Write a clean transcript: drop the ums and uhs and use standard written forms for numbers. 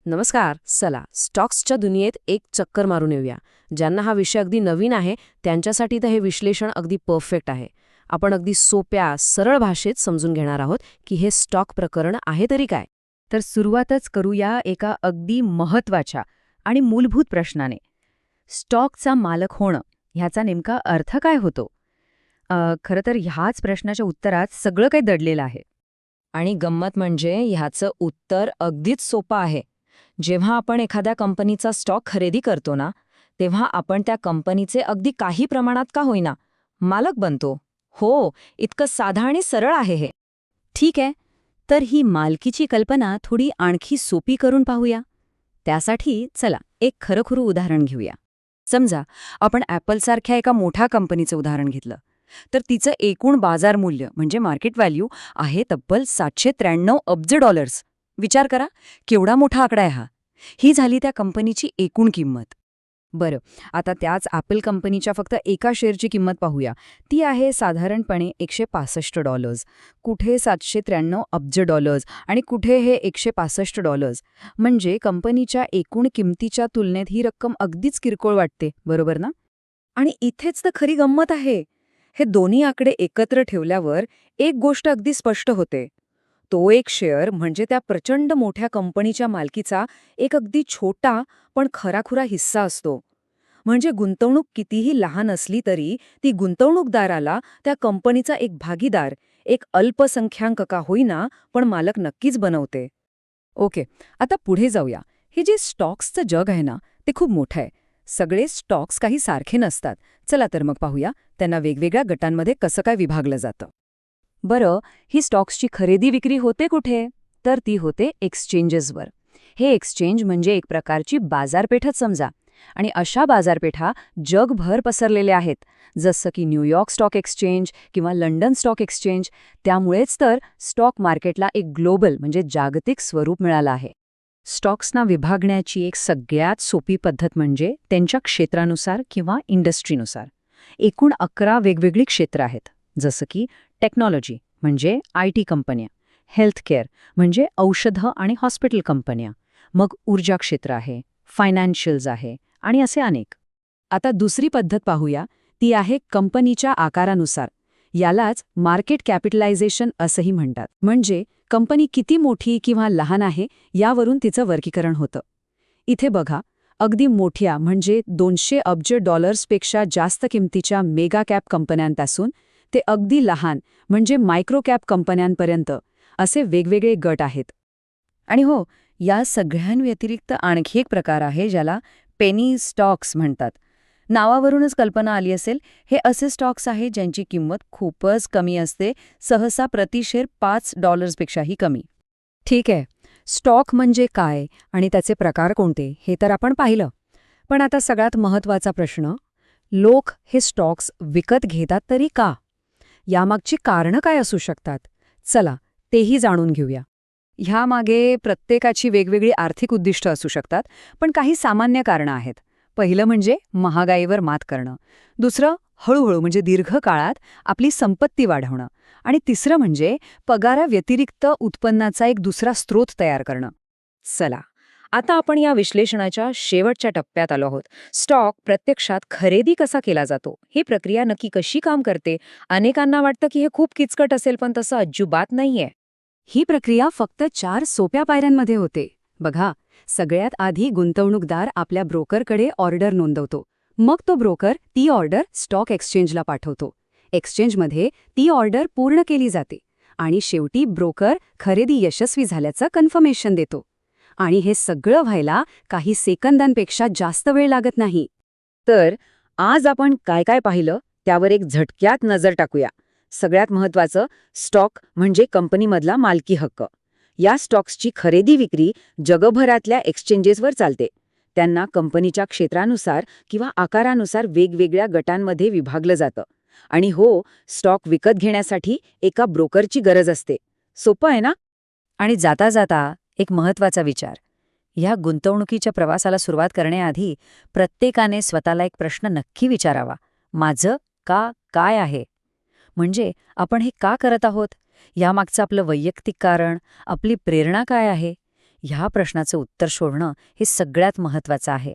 नमस्कार. चला स्टॉक्सच्या दुनियेत एक चक्कर मारून येऊया. ज्यांना हा विषय अगदी नवीन आहे त्यांच्यासाठी तर हे विश्लेषण अगदी परफेक्ट आहे. आपण अगदी सोप्या सरळ भाषेत समजून घेणार आहोत की हे स्टॉक प्रकरण आहे तरी काय. तर सुरुवातच करूया एका अगदी महत्वाच्या आणि मूलभूत प्रश्नाने. स्टॉकचा मालक होणं ह्याचा नेमका अर्थ काय होतो? खरं तर ह्याच प्रश्नाच्या उत्तरात सगळं काही दडलेलं आहे. आणि गंमत म्हणजे ह्याचं उत्तर अगदीच सोपं आहे. जेव्हा आपण एखाद्या कंपनीचा स्टॉक खरेदी करतो ना, तेव्हा आपण त्या कंपनीचे अगदी काही प्रमाणात का होईना मालक बनतो. हो, इतकं साधं आणि सरळ आहे हे. ठीक आहे, तर ही मालकीची कल्पना थोडी आणखी सोपी करून पाहूया. त्यासाठी चला एक खरंखुरं उदाहरण घेऊया. समजा आपण ॲपलसारख्या एका मोठ्या कंपनीचं उदाहरण घेतलं, तर तिचं एकूण बाजार मूल्य म्हणजे मार्केट व्हॅल्यू आहे तब्बल $793 अब्ज. विचार करा, केवढा मोठा आकडा आहे हा. ही झाली त्या कंपनीची एकूण किंमत. बरं, आता त्याच ॲपल कंपनीच्या फक्त एका शेअरची किंमत पाहूया. ती आहे साधारणपणे $165, कुठे $793 अब्ज आणि कुठे हे $165. म्हणजे कंपनीच्या एकूण किमतीच्या तुलनेत ही रक्कम अगदीच किरकोळ वाटते, बरोबर ना? आणि इथेच तर खरी गंमत आहे. हे दोन्ही आकडे एकत्र ठेवल्यावर एक गोष्ट अगदी स्पष्ट होते. तो एक शेअर म्हणजे त्या प्रचंड मोठ्या कंपनीच्या मालकीचा एक अगदी छोटा पण खराखुरा हिस्सा असतो. म्हणजे गुंतवणूक कितीही लहान असली तरी ती गुंतवणूकदाराला त्या कंपनीचा एक भागीदार, एक अल्पसंख्याक का होईना पण मालक नक्कीच बनवते. ओके, आता पुढे जाऊया. हे जे स्टॉक्सचं जग आहे ना, ते खूप मोठं आहे. सगळे स्टॉक्स काही सारखे नसतात. चला तर मग पाहूया त्यांना वेगवेगळ्या गटांमध्ये कसं काय विभागलं जातं. बरं, ही स्टॉक्सची खरेदी विक्री होते कुठे? तर ती होते एक्सचेंजेसवर. हे एक्सचेंज म्हणजे एक प्रकारची बाजारपेठच समजा. आणि अशा बाजारपेठा जगभर पसरलेल्या आहेत, जसं की न्यूयॉर्क स्टॉक एक्सचेंज किंवा लंडन स्टॉक एक्सचेंज. त्यामुळेच तर स्टॉक मार्केटला एक ग्लोबल म्हणजे जागतिक स्वरूप मिळालं आहे. स्टॉक्सना विभागण्याची एक सगळ्यात सोपी पद्धत म्हणजे त्यांच्या क्षेत्रानुसार किंवा इंडस्ट्रीनुसार. एकूण 11 वेगवेगळी क्षेत्र आहेत, जसं की टेक्नॉलॉजी म्हणजे IT कंपन्या, हेल्थकेअर म्हणजे औषधं आणि हॉस्पिटल कंपन्या, मग ऊर्जा क्षेत्र आहे, फायनान्शियल्स आहे आणि असे अनेक. आता दुसरी पद्धत पाहूया, ती आहे कंपनीच्या आकारानुसार. यालाच मार्केट कॅपिटलायझेशन असंही म्हणतात. म्हणजे कंपनी किती मोठी किंवा लहान आहे यावरून तिचं वर्गीकरण होतं. इथे बघा, अगदी मोठ्या म्हणजे $200 अब्ज जास्त किमतीच्या मेगा कॅप कंपन्यांपासून ते अगदी लहान म्हणजे मायक्रो कॅप कंपन्यांपर्यंत असे वेगवेगळे गट आहेत. आणि हो, या सगळ्यांव्यतिरिक्त आणखी एक प्रकार आहे ज्याला पेनी स्टॉक्स म्हणतात. नावावरूनच कल्पना आली असेल, हे असे स्टॉक्स आहेत ज्यांची किंमत खूपच कमी असते, सहसा प्रति शेअर $5पेक्षाही कमी. ठीक आहे, स्टॉक म्हणजे काय आणि त्याचे प्रकार कोणते हे तर आपण पाहिलं. पण आता सगळ्यात महत्त्वाचा प्रश्न, लोक हे स्टॉक्स विकत घेतात तरी का? यामागची कारणं काय असू शकतात? चला तेही जाणून घेऊया. ह्यामागे प्रत्येकाची वेगवेगळी आर्थिक उद्दिष्टं असू शकतात, पण काही सामान्य कारणं आहेत. पहिलं म्हणजे महागाईवर मात करणं. दुसरं हळूहळू म्हणजे दीर्घकाळात आपली संपत्ती वाढवणं. आणि तिसरं म्हणजे पगाराव्यतिरिक्त उत्पन्नाचा एक दुसरा स्रोत तयार करणं. चला, आता आपण या विश्लेषणाच्या शेवटच्या टप्प्यात आलो आहोत. स्टॉक प्रत्यक्षात खरेदी कसा केला जातो, ही प्रक्रिया नक्की कशी काम करते? अनेकांना वाटतं की हे खूप किचकट असेल, पण तसं अजिबात नाहीये. ही प्रक्रिया फक्त 4 सोप्या पायऱ्यांमध्ये होते. बघा, सगळ्यात आधी गुंतवणूकदार आपल्या ब्रोकरकडे ऑर्डर नोंदवतो. मग तो ब्रोकर ती ऑर्डर स्टॉक एक्सचेंजला पाठवतो. एक्सचेंजमध्ये ती ऑर्डर पूर्ण केली जाते आणि शेवटी ब्रोकर खरेदी यशस्वी झाल्याचं कन्फर्मेशन देतो. आणि हे सगळं व्हायला काही सेकंदांपेक्षा जास्त वेळ लागत नाही. तर आज आपण काय काय पाहिलं त्यावर एक झटक्यात नजर टाकूया. सगळ्यात महत्त्वाचं, स्टॉक म्हणजे कंपनीमधला मालकी हक्क. या स्टॉक्सची खरेदी विक्री जगभरातल्या एक्सचेंजेसवर चालते. त्यांना कंपनीच्या क्षेत्रानुसार किंवा आकारानुसार वेगवेगळ्या गटांमध्ये विभागलं जातं. आणि हो, स्टॉक विकत घेण्यासाठी एका ब्रोकरची गरज असते. सोपं आहे ना? आणि जाता जाता एक महत्त्वाचा विचार. ह्या गुंतवणुकीच्या प्रवासाला सुरुवात करण्याआधी प्रत्येकाने स्वतःला एक प्रश्न नक्की विचारावा. माझं काय आहे? म्हणजे आपण हे का करत आहोत? यामागचं आपलं वैयक्तिक कारण, आपली प्रेरणा काय आहे? ह्या प्रश्नाचं उत्तर शोधणं हे सगळ्यात महत्त्वाचं आहे.